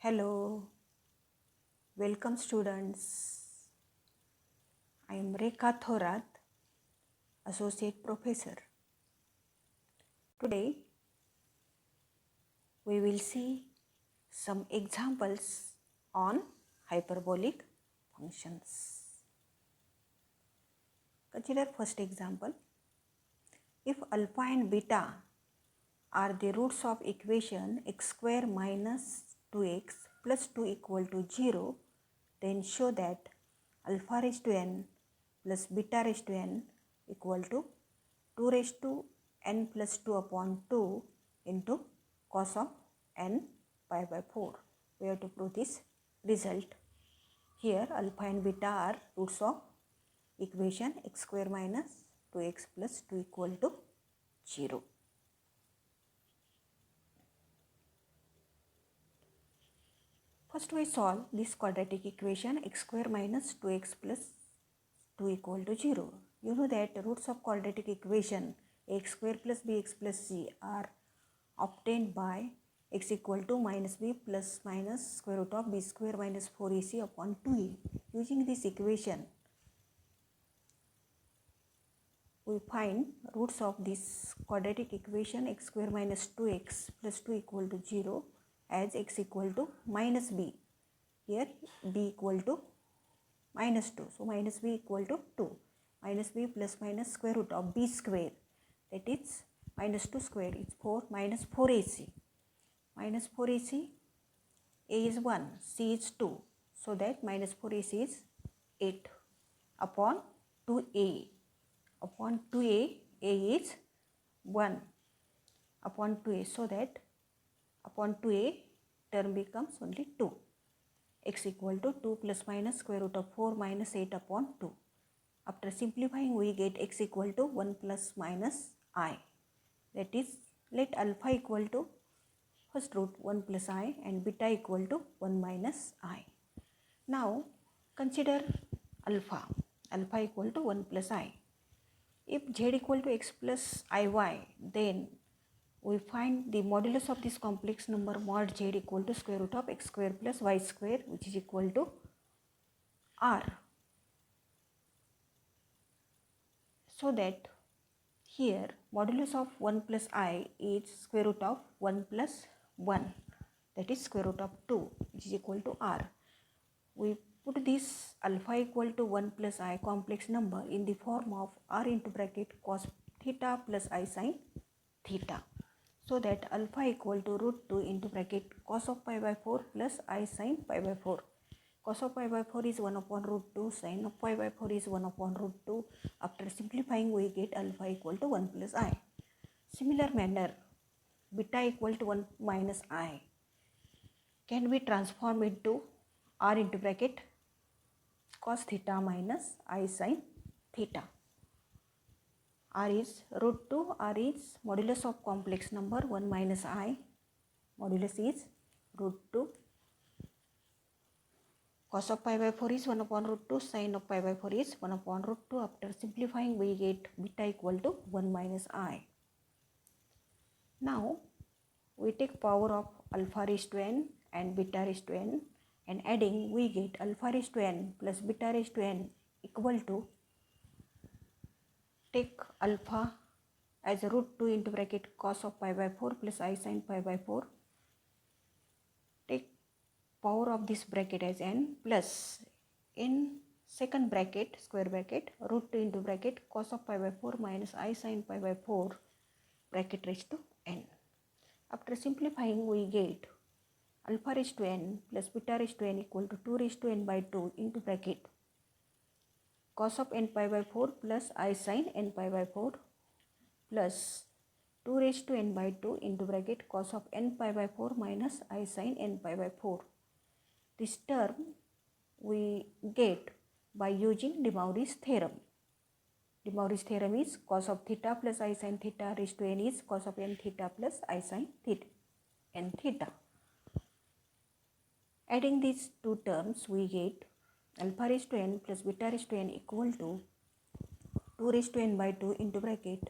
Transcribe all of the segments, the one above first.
Hello, welcome students. I am Rekha Thorat, Associate Professor. Today we will see some examples on hyperbolic functions. Consider first example. If alpha and beta are the roots of equation x square minus 2x plus 2 equal to 0, then show that alpha raised to n plus beta raised to n equal to 2 raised to n plus 2 upon 2 into cos of n pi by 4. We have to prove this result. Here alpha and beta are roots of equation x square minus 2x plus 2 equal to 0. First we solve this quadratic equation x square minus 2x plus 2 equal to 0. You know that roots of quadratic equation x square plus bx plus c are obtained by x equal to minus b plus minus square root of b square minus 4ac upon 2a. Using this equation, we find roots of this quadratic equation x square minus 2x plus 2 equal to 0 as x equal to minus b. Here b equal to minus 2. So minus b equal to 2. Minus b plus minus square root of b square, that is minus 2 square is 4 minus 4ac. Minus 4ac, a is 1, c is 2. So that minus 4ac is 8 upon 2a. Upon 2a, a is 1 upon 2a. So that upon 2a term becomes only 2. X equal to 2 plus minus square root of 4 minus 8 upon 2. After simplifying, we get x equal to 1 plus minus I. That is, let alpha equal to first root 1 plus I and beta equal to 1 minus I. Now consider alpha. Alpha equal to 1 plus I. If z equal to x plus iy, then we find the modulus of this complex number mod z equal to square root of x square plus y square, which is equal to r. So that here modulus of 1 plus I is square root of 1 plus 1, that is square root of 2, which is equal to r. We put this alpha equal to 1 plus I complex number in the form of r into bracket cos theta plus I sin theta. So that alpha equal to root 2 into bracket cos of pi by 4 plus I sin pi by 4. Cos of pi by 4 is 1 upon root 2, sin of pi by 4 is 1 upon root 2. After simplifying, we get alpha equal to 1 plus I. Similar manner, beta equal to 1 minus I can be transformed into r into bracket cos theta minus I sin theta. R is root 2, R is modulus of complex number 1 minus I, modulus is root 2, cos of pi by 4 is 1 upon root 2, sin of pi by 4 is 1 upon root 2. After simplifying, we get beta equal to 1 minus I. Now we take power of alpha raised to n and beta raised to n, and adding, we get alpha raised to n plus beta raised to n equal to, take alpha as root 2 into bracket cos of pi by 4 plus I sin pi by 4. Take power of this bracket as n plus in second bracket square bracket root 2 into bracket cos of pi by 4 minus I sin pi by 4 bracket raised to n. After simplifying, we get alpha raised to n plus beta raised to n equal to 2 raised to n by 2 into bracket cos of n pi by 4 plus I sin n pi by 4 plus 2 raised to n by 2 into bracket cos of n pi by 4 minus I sin n pi by 4. This term we get by using De Moivre's theorem. De Moivre's theorem is cos of theta plus I sin theta raised to n is cos of n theta plus I sin theta n theta. Adding these two terms, we get alpha raised to n plus beta raised to n equal to 2 raised to n by 2 into bracket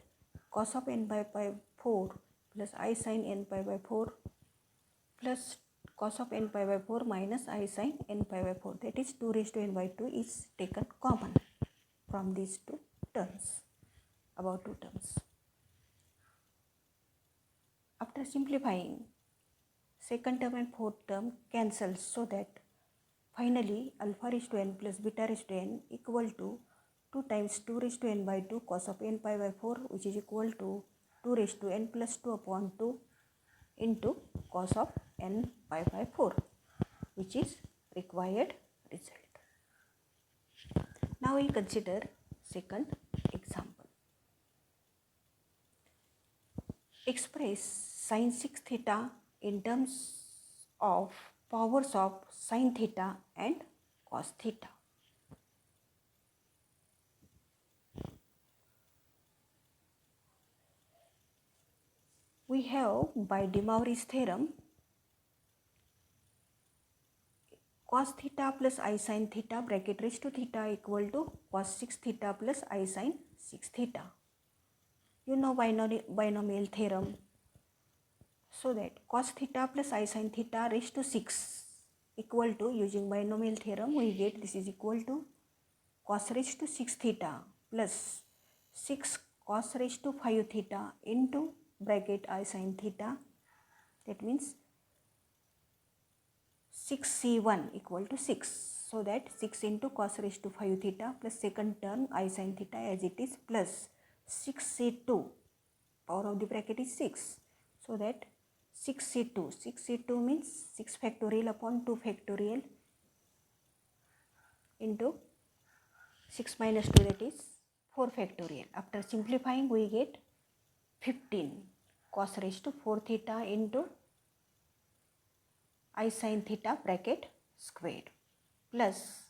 cos of n by pi 4 plus I sin n pi by 4 plus cos of n pi by 4 minus I sin n pi by 4. That is 2 raised to n by 2 is taken common from these two terms, about two terms. After simplifying, second term and fourth term cancels, so that finally alpha raised to n plus beta raised to n equal to 2 times 2 raised to n by 2 cos of n pi by 4, which is equal to 2 raised to n plus 2 upon 2 into cos of n pi by 4, which is required result. Now we consider second example. Express sin 6 theta in terms of powers of sin theta and cos theta. We have, by De Moivre's theorem, cos theta plus I sin theta bracket raised to theta equal to cos 6 theta plus I sin 6 theta. You know binomial theorem. So that cos theta plus I sin theta raised to 6 equal to, using binomial theorem, we get this is equal to cos raised to 6 theta plus 6 cos raised to 5 theta into bracket I sin theta. That means 6c1 equal to 6. So that 6 into cos raised to 5 theta plus second term I sin theta as it is plus 6c2, power of the bracket is 6. So that 6c2 means 6 factorial upon 2 factorial into 6 minus 2, that is 4 factorial. After simplifying, we get 15 cos raised to 4 theta into I sin theta bracket squared plus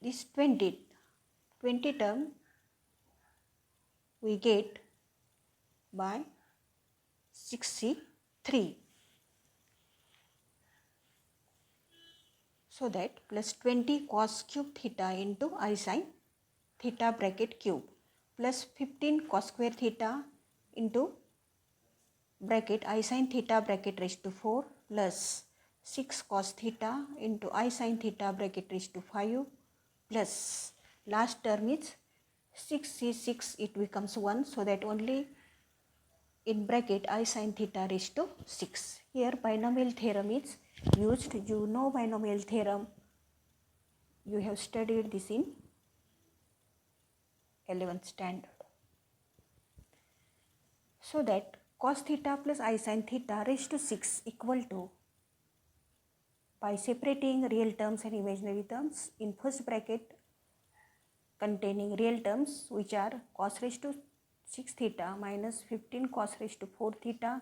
this 20 term we get by 63. So that plus 20 cos cube theta into I sin theta bracket cube plus 15 cos square theta into bracket I sin theta bracket raised to 4 plus 6 cos theta into I sin theta bracket raised to 5 plus last term is 6c6, it becomes 1, so that only in bracket I sin theta raised to 6. Here binomial theorem is used. You know binomial theorem, you have studied this in 11th standard. So that cos theta plus I sin theta raised to 6 equal to, by separating real terms and imaginary terms, in first bracket containing real terms which are cos raised to 6 theta minus 15 cos raised to 4 theta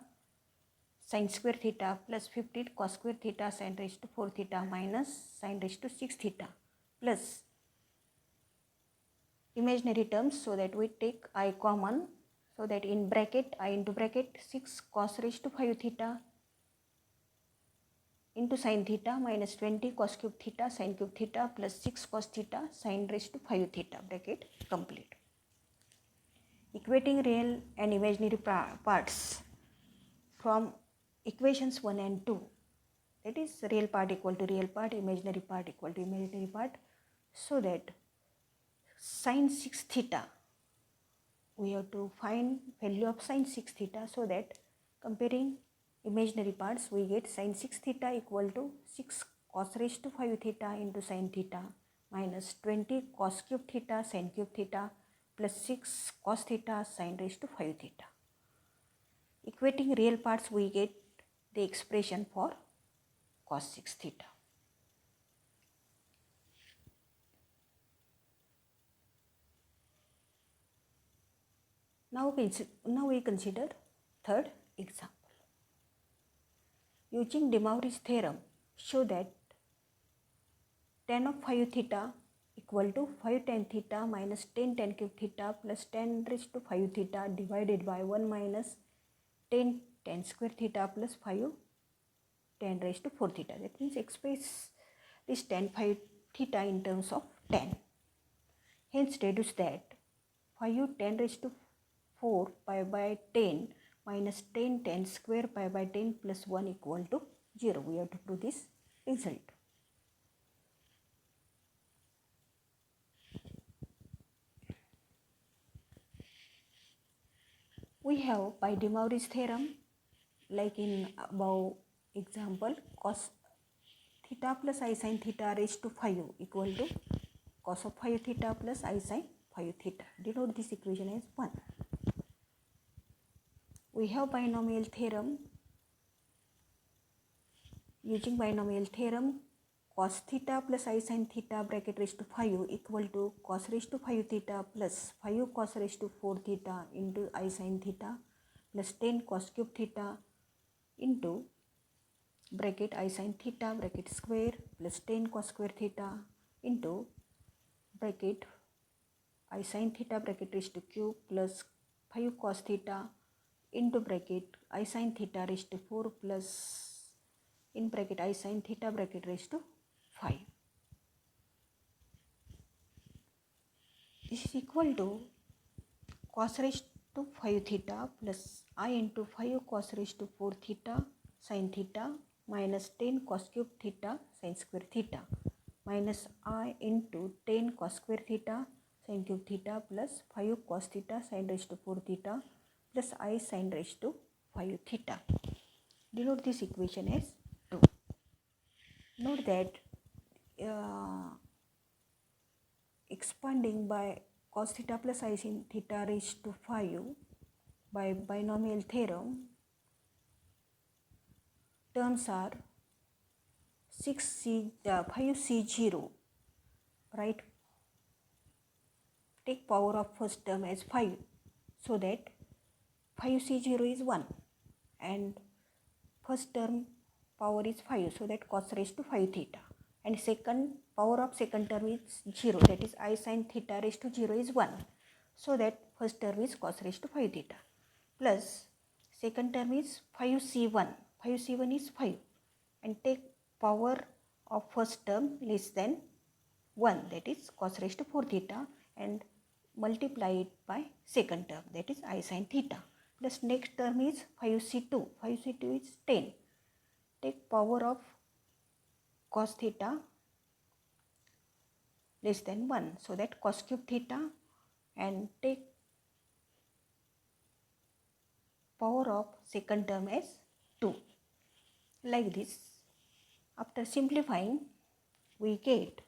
sin square theta plus 15 cos square theta sin raised to 4 theta minus sin raised to 6 theta plus imaginary terms, so that we take I common, so that in bracket I into bracket 6 cos raised to 5 theta into sin theta minus 20 cos cube theta sin cube theta plus 6 cos theta sin raised to 5 theta, bracket complete. Equating real and imaginary parts from equations 1 and 2, that is real part equal to real part, imaginary part equal to imaginary part, so that sin 6 theta, we have to find value of sin 6 theta, so that comparing imaginary parts we get sin 6 theta equal to 6 cos raised to 5 theta into sin theta minus 20 cos cube theta sin cube theta plus 6 cos theta sin raised to 5 theta. Equating real parts we get the expression for cos 6 theta. Now we consider third example. Using De Moivre's theorem, show that tan of 5 theta equal to 5 tan theta minus 10 tan cube theta plus 10 raised to 5 theta divided by 1 minus 10 tan square theta plus 5 tan raised to 4 theta. That means express this tan 5 theta in terms of tan. Hence deduce that 5 tan raised to 4 pi by 10 minus 10 tan square pi by 10 plus 1 equal to 0. We have to prove this result. We have by De Moivre's theorem, like in above example, cos theta plus I sin theta raised to 5 equal to cos of 5 theta plus I sin 5 theta. Denote this equation as 1. We have binomial theorem. Using binomial theorem, cos theta plus I sin theta bracket raised to 5 equal to cos raised to 5 theta plus 5 cos raised to 4 theta into I sin theta plus 10 cos cube theta into bracket I sin theta bracket square plus 10 cos square theta into bracket I sin theta bracket raised to cube plus 5 cos theta into bracket I sin theta raised to 4 plus in bracket I sin theta bracket raised to 5. This is equal to cos raised to 5 theta plus I into 5 cos raised to 4 theta sin theta minus 10 cos cube theta sin square theta minus I into 10 cos square theta sin cube theta plus 5 cos theta sin raised to 4 theta plus I sin raised to 5 theta. Denote this equation as 2. Note that expanding by cos theta plus I sin theta raised to 5 by binomial theorem, terms are 5c0, right? Take power of first term as 5, so that 5c0 is 1 and first term power is 5, so that cos raised to 5 theta, and second power of second term is 0, that is I sin theta raised to 0 is 1, so that first term is cos raised to 5 theta, plus second term is 5c1 is 5, and take power of first term less than 1, that is cos raised to 4 theta, and multiply it by second term, that is I sin theta, plus next term is 5c2 is 10. Take power of cos theta less than 1, so that cos cube theta, and take power of second term as 2. Like this, after simplifying, we get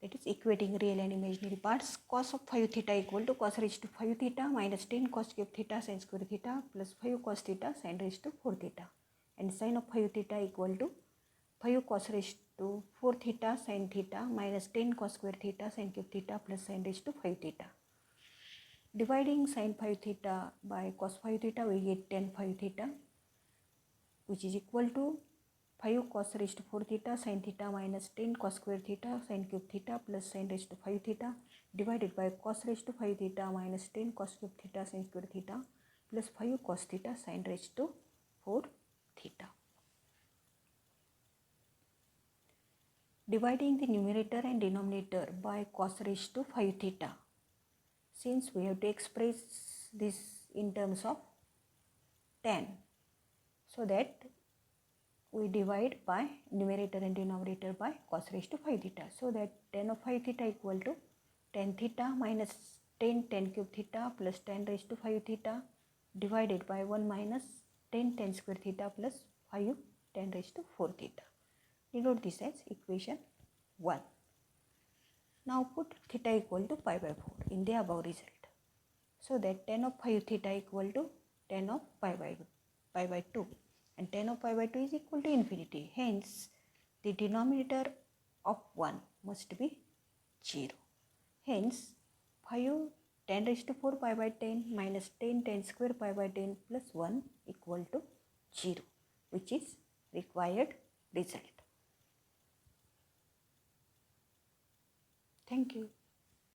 that is equating real and imaginary parts. Cos of 5 theta equal to cos raised to 5 theta minus 10 cos cube theta sin square theta plus 5 cos theta sin raised to 4 theta, and sin of 5 theta equal to 5 cos raised to 4 theta sin theta minus 10 cos square theta sin cube theta plus sin raised to 5 theta. Dividing sin 5 theta by cos 5 theta, we get tan 5 theta, which is equal to 5 cos raised to 4 theta sin theta minus 10 cos square theta sin cube theta plus sin raised to 5 theta divided by cos raised to 5 theta minus 10 cos cube theta sin square theta plus 5 cos theta sin raised to 4 theta. Dividing the numerator and denominator by cos raised to 5 theta, since we have to express this in terms of tan, so that we divide by numerator and denominator by cos raised to 5 theta, so that tan of 5 theta equal to tan theta minus 10 tan cube theta plus tan raised to 5 theta divided by 1 minus 10 tan square theta plus 5 tan raised to 4 theta. Denote this as equation 1. Now put theta equal to pi by 4 in the above result, so that tan of 5 theta equal to tan of pi by 2, and tan of pi by 2 is equal to infinity. Hence, the denominator of 1 must be 0. Hence, 5 tan raised to 4 pi by 10 minus 10 tan square pi by 10 plus 1 equal to 0, which is required result. Thank you.